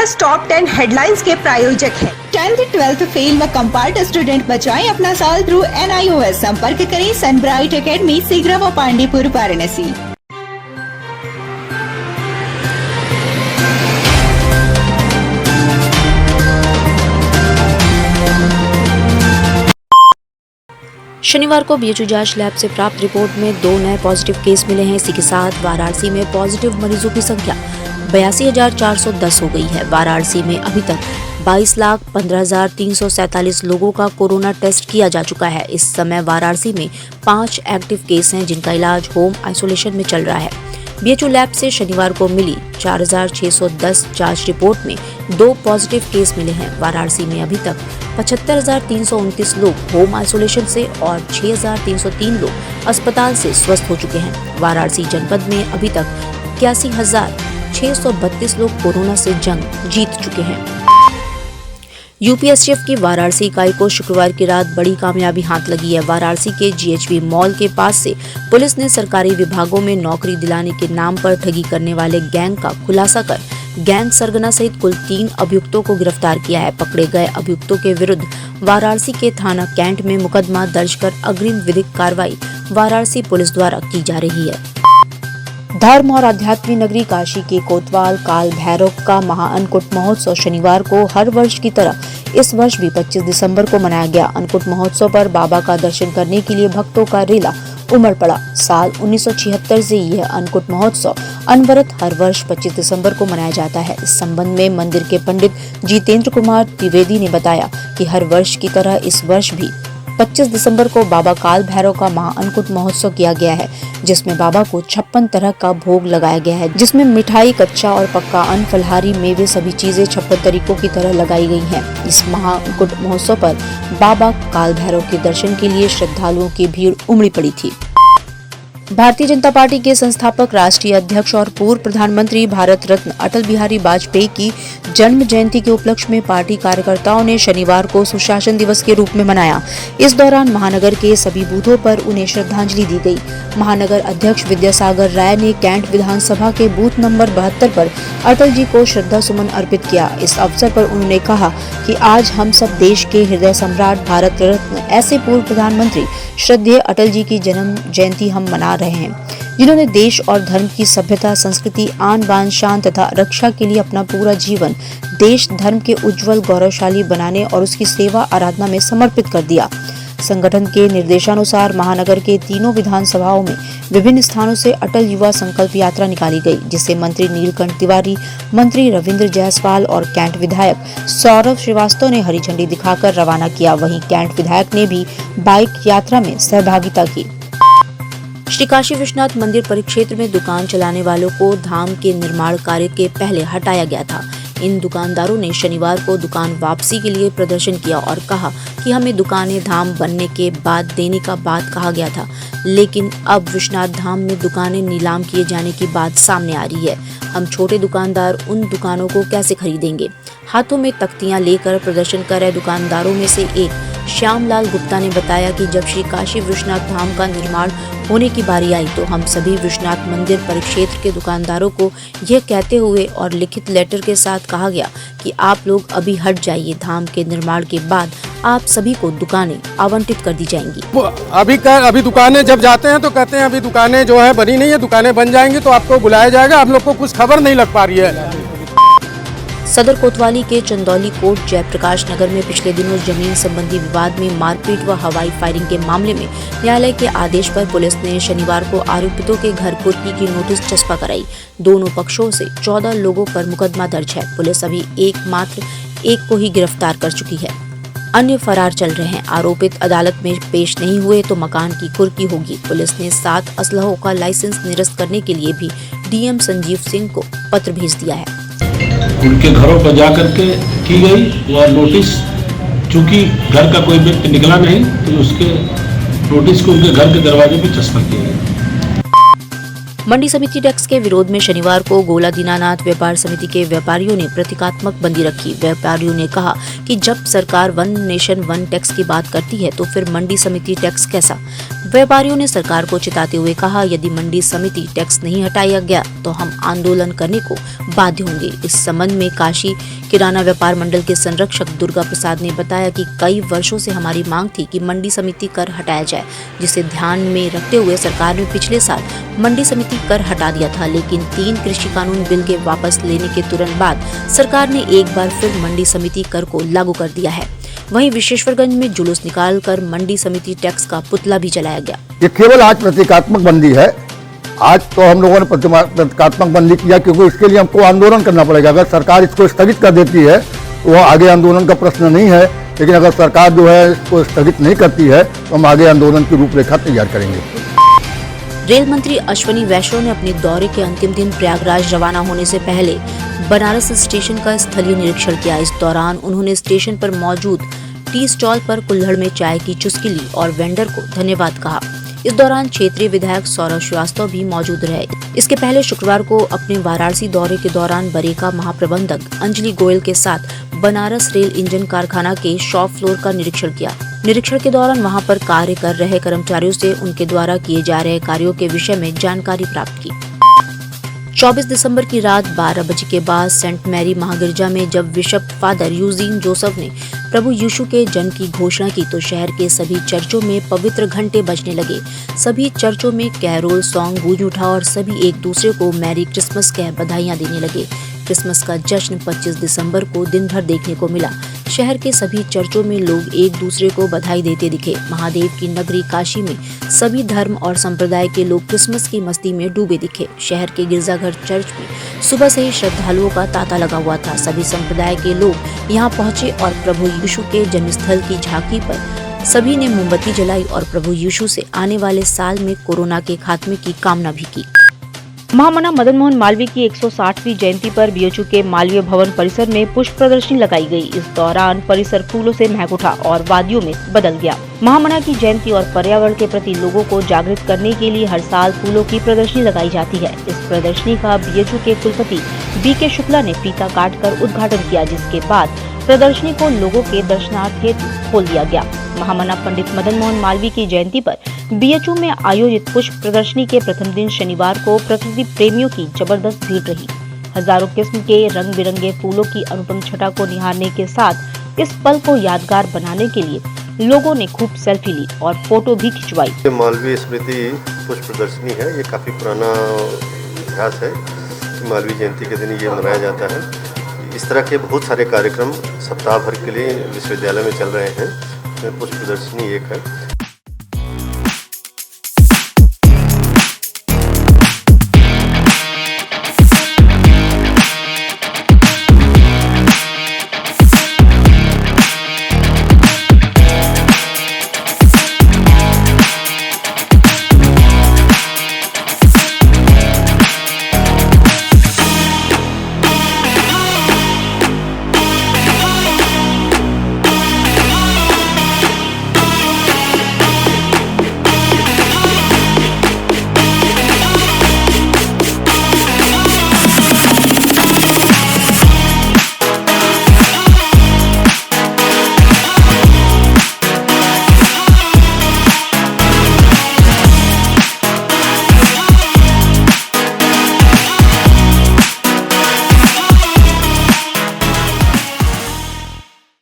Plus top 10 headlines के प्रायोजक हैं। 10th 12th फेल व कंपार्ट स्टूडेंट बचाएं अपना साल थ्रू NIOS। संपर्क करें सनब्राइट एकेडमी सीगरा व पांडेपुर वाराणसी। शनिवार को बीएचयू जांच लैब से प्राप्त रिपोर्ट में 2 नए पॉजिटिव केस मिले हैं। इसी के साथ वाराणसी में पॉजिटिव मरीजों की संख्या 82,410 हो गई है। वाराणसी में अभी तक 22,15,347 लोगों का कोरोना टेस्ट किया जा चुका है। इस समय वाराणसी में 5 एक्टिव केस हैं जिनका इलाज होम आइसोलेशन में चल रहा है। बीएचयू लैब से शनिवार को मिली 4,610 जांच रिपोर्ट में 2 पॉजिटिव केस मिले हैं। वाराणसी में अभी तक 75,329 लोग होम आइसोलेशन से और 6,303 लोग अस्पताल से स्वस्थ हो चुके हैं। वाराणसी जनपद में अभी तक 81,632 लोग कोरोना से जंग जीत चुके हैं। यूपीएससीएफ की वाराणसी इकाई को शुक्रवार की रात बड़ी कामयाबी हाथ लगी है। वाराणसी के GHV मॉल के पास से पुलिस ने सरकारी विभागों में नौकरी दिलाने के नाम पर ठगी करने वाले गैंग का खुलासा कर गैंग सरगना सहित कुल 3 अभियुक्तों को गिरफ्तार किया है। पकड़े गए अभियुक्तों के विरुद्ध वाराणसी के थाना कैंट में मुकदमा दर्ज कर अग्रिम विधिक कार्रवाई वाराणसी पुलिस द्वारा की जा रही है। धर्म और आध्यात्मिक नगरी काशी के कोतवाल काल भैरव का महाअन्नकूट महोत्सव शनिवार को हर वर्ष की तरह इस वर्ष भी 25 दिसंबर को मनाया गया। अन्नकूट महोत्सव पर बाबा का दर्शन करने के लिए भक्तों का रेला उमड़ पड़ा। साल 1976 से यह अन्नकूट महोत्सव अनवरत हर वर्ष 25 दिसंबर को मनाया जाता है। इस संबंध में मंदिर के पंडित जितेंद्र कुमार द्विवेदी ने बताया कि हर वर्ष की तरह इस वर्ष भी 25 दिसंबर को बाबा काल भैरव का महाअन्नकूट महोत्सव किया गया है, जिसमें बाबा को 56 तरह का भोग लगाया गया है, जिसमें मिठाई, कच्चा और पक्का अन्न, फलहारी, मेवे सभी चीजें 56 तरीकों की तरह लगाई गई हैं। इस महाअन्नकूट महोत्सव पर बाबा काल भैरव के दर्शन के लिए श्रद्धालुओं की भीड़ उमड़ी पड़ी थी। भारतीय जनता पार्टी के संस्थापक, राष्ट्रीय अध्यक्ष और पूर्व प्रधानमंत्री भारत रत्न अटल बिहारी वाजपेयी की जन्म जयंती के उपलक्ष्य में पार्टी कार्यकर्ताओं ने शनिवार को सुशासन दिवस के रूप में मनाया। इस दौरान महानगर के सभी बूथों पर उन्हें श्रद्धांजलि दी गई। महानगर अध्यक्ष विद्यासागर राय ने कैंट विधानसभा के बूथ नंबर 72 पर अटल जी को श्रद्धा सुमन अर्पित किया। इस अवसर पर उन्होंने कहा कि आज हम सब देश के हृदय सम्राट भारत रत्न ऐसे पूर्व प्रधानमंत्री श्रद्धेय अटल जी की जन्म जयंती हम मना रहे हैं, जिन्होंने देश और धर्म की सभ्यता, संस्कृति, आन बान, शान तथा रक्षा के लिए अपना पूरा जीवन देश धर्म के उज्जवल गौरवशाली बनाने और उसकी सेवा आराधना में समर्पित कर दिया। संगठन के निर्देशानुसार महानगर के तीनों विधानसभाओं में विभिन्न स्थानों से अटल युवा संकल्प यात्रा निकाली गई, जिसे मंत्री नीलकंठ तिवारी, मंत्री रविंद्र जायसवाल और कैंट विधायक सौरभ श्रीवास्तव ने हरी झंडी दिखाकर रवाना किया। वहीं कैंट विधायक ने भी बाइक यात्रा में सहभागिता की। श्री काशी विश्वनाथ मंदिर परिक्षेत्र में दुकान चलाने वालों को धाम के निर्माण कार्य के पहले हटाया गया था। इन दुकानदारों ने शनिवार को दुकान वापसी के लिए प्रदर्शन किया और कहा कि हमें दुकानें धाम बनने के बाद देने का बात कहा गया था, लेकिन अब विश्वनाथ धाम में दुकानें नीलाम किए जाने की बात सामने आ रही है। हम छोटे दुकानदार उन दुकानों को कैसे खरीदेंगे? हाथों में तख्तियां लेकर प्रदर्शन कर रहे दुकानदारों में से एक श्यामलाल गुप्ता ने बताया कि जब श्री काशी विश्वनाथ धाम का निर्माण होने की बारी आई तो हम सभी विश्वनाथ मंदिर परिक्षेत्र के दुकानदारों को यह कहते हुए और लिखित लेटर के साथ कहा गया कि आप लोग अभी हट जाइए। धाम के निर्माण के बाद आप सभी को दुकानें आवंटित कर दी जाएंगी। अभी दुकानें जब जाते हैं तो कहते हैं अभी दुकानें जो है बनी नहीं है, दुकानें बन जाएंगी तो आपको बुलाया जाएगा। हम लोग को कुछ खबर नहीं लग पा रही है। सदर कोतवाली के चंदौली कोट जयप्रकाश नगर में पिछले दिनों जमीन संबंधी विवाद में मारपीट व हवाई फायरिंग के मामले में न्यायालय के आदेश पर पुलिस ने शनिवार को आरोपितों के घर कुर्की की नोटिस चस्पा कराई। दोनों पक्षों से 14 लोगों पर मुकदमा दर्ज है। पुलिस अभी एकमात्र एक को ही गिरफ्तार कर चुकी है, अन्य फरार चल रहे हैं। आरोपित अदालत में पेश नहीं हुए तो मकान की कुर्की होगी। पुलिस ने 7 असलहों का लाइसेंस निरस्त करने के लिए भी DM संजीव सिंह को पत्र भेज दिया है। उनके घरों पर जाकर के की गई वह नोटिस, चूंकि घर का कोई व्यक्ति निकला नहीं तो उसके नोटिस को उनके घर के दरवाजे पर चस्पा किया गया। मंडी समिति टैक्स के विरोध में शनिवार को गोला दीनानाथ व्यापार समिति के व्यापारियों ने प्रतीकात्मक बंदी रखी। व्यापारियों ने कहा कि जब सरकार वन नेशन वन टैक्स की बात करती है तो फिर मंडी समिति टैक्स कैसा। व्यापारियों ने सरकार को चिताते हुए कहा, यदि मंडी समिति टैक्स नहीं हटाया गया तो हम आंदोलन करने को बाध्य होंगे। इस संबंध में काशी किराना व्यापार मंडल के संरक्षक दुर्गा प्रसाद ने बताया कि कई वर्षों से हमारी मांग थी कि मंडी समिति कर हटाया जाए, जिसे ध्यान में रखते हुए सरकार ने पिछले साल मंडी समिति कर हटा दिया था। लेकिन 3 कृषि कानून बिल के वापस लेने के तुरंत बाद सरकार ने एक बार फिर मंडी समिति कर को लागू कर दिया है। वहीं विश्वेश्वरगंज में जुलूस निकालकर मंडी समिति टैक्स का पुतला भी जलाया गया। ये केवल आज प्रतीकात्मक बंदी है। आज तो हम लोगों ने प्रतीकात्मक बंदी किया क्योंकि इसके लिए हमको आंदोलन करना पड़ेगा। अगर सरकार इसको स्थगित कर देती है तो वह आगे आंदोलन का प्रश्न नहीं है, लेकिन अगर सरकार जो है इसको स्थगित नहीं करती है तो हम आगे आंदोलन की रूपरेखा तैयार करेंगे। रेल मंत्री अश्विनी वैष्णव ने अपने दौरे के अंतिम दिन प्रयागराज रवाना होने से पहले बनारस स्टेशन का स्थलीय निरीक्षण किया। इस दौरान उन्होंने स्टेशन पर मौजूद टी स्टॉल पर कुल्हड़ में चाय की चुस्की ली और वेंडर को धन्यवाद कहा। इस दौरान क्षेत्रीय विधायक सौरभ श्रीवास्तव भी मौजूद रहे। इसके पहले शुक्रवार को अपने वाराणसी दौरे के दौरान बरेका महाप्रबंधक अंजलि गोयल के साथ बनारस रेल इंजन कारखाना के शॉप फ्लोर का निरीक्षण किया। निरीक्षण के दौरान वहां पर कार्य कर रहे कर्मचारियों से उनके द्वारा किए जा रहे कार्यों के विषय में जानकारी प्राप्त की। 24 दिसंबर की रात 12 बजे के बाद सेंट मैरी महागिरजा में जब बिशप फादर यूजीन जोसेफ ने प्रभु यीशु के जन्म की घोषणा की तो शहर के सभी चर्चों में पवित्र घंटे बजने लगे। सभी चर्चों में कैरोल सॉन्ग गूंज उठा और सभी एक दूसरे को मैरी क्रिसमस कह बधाइयां देने लगे। क्रिसमस का जश्न 25 दिसंबर को दिन भर देखने को मिला। शहर के सभी चर्चों में लोग एक दूसरे को बधाई देते दिखे। महादेव की नगरी काशी में सभी धर्म और संप्रदाय के लोग क्रिसमस की मस्ती में डूबे दिखे। शहर के गिरजाघर चर्च में सुबह से ही श्रद्धालुओं का तांता लगा हुआ था। सभी संप्रदाय के लोग यहाँ पहुँचे और प्रभु यीशु के जन्मस्थल की झांकी पर सभी ने मोमबत्ती जलाई और प्रभु यीशु से आने वाले साल में कोरोना के खात्मे की कामना भी की। महामना मदन मोहन मालवीय की 160वीं जयंती पर बीएचयू के मालवीय भवन परिसर में पुष्प प्रदर्शनी लगाई गई। इस दौरान परिसर फूलों से महक उठा और वादियों में बदल गया। महामना की जयंती और पर्यावरण के प्रति लोगों को जागृत करने के लिए हर साल फूलों की प्रदर्शनी लगाई जाती है। इस प्रदर्शनी का बीएचयू के कुलपति बीके शुक्ला ने फीता काटकर उद्घाटन किया, जिसके बाद प्रदर्शनी को लोगों के दर्शनार्थ हेतु खोल दिया गया। महामना पंडित मदन मोहन मालवीय की जयंती पर बीएचयू में आयोजित पुष्प प्रदर्शनी के प्रथम दिन शनिवार को प्रकृति प्रेमियों की जबरदस्त भीड़ रही। हजारों किस्म के रंग बिरंगे फूलों की अनुपम छटा को निहारने के साथ इस पल को यादगार बनाने के लिए लोगों ने खूब सेल्फी ली और फोटो भी खिंचवाई। मालवीय स्मृति पुष्प प्रदर्शनी है। ये काफ़ी पुराना इतिहास है। मालवीय जयंती के दिन ये मनाया जाता है। इस तरह के बहुत सारे कार्यक्रम सप्ताह भर के लिए विश्वविद्यालय में चल रहे हैं। पुष्प प्रदर्शनी एक है।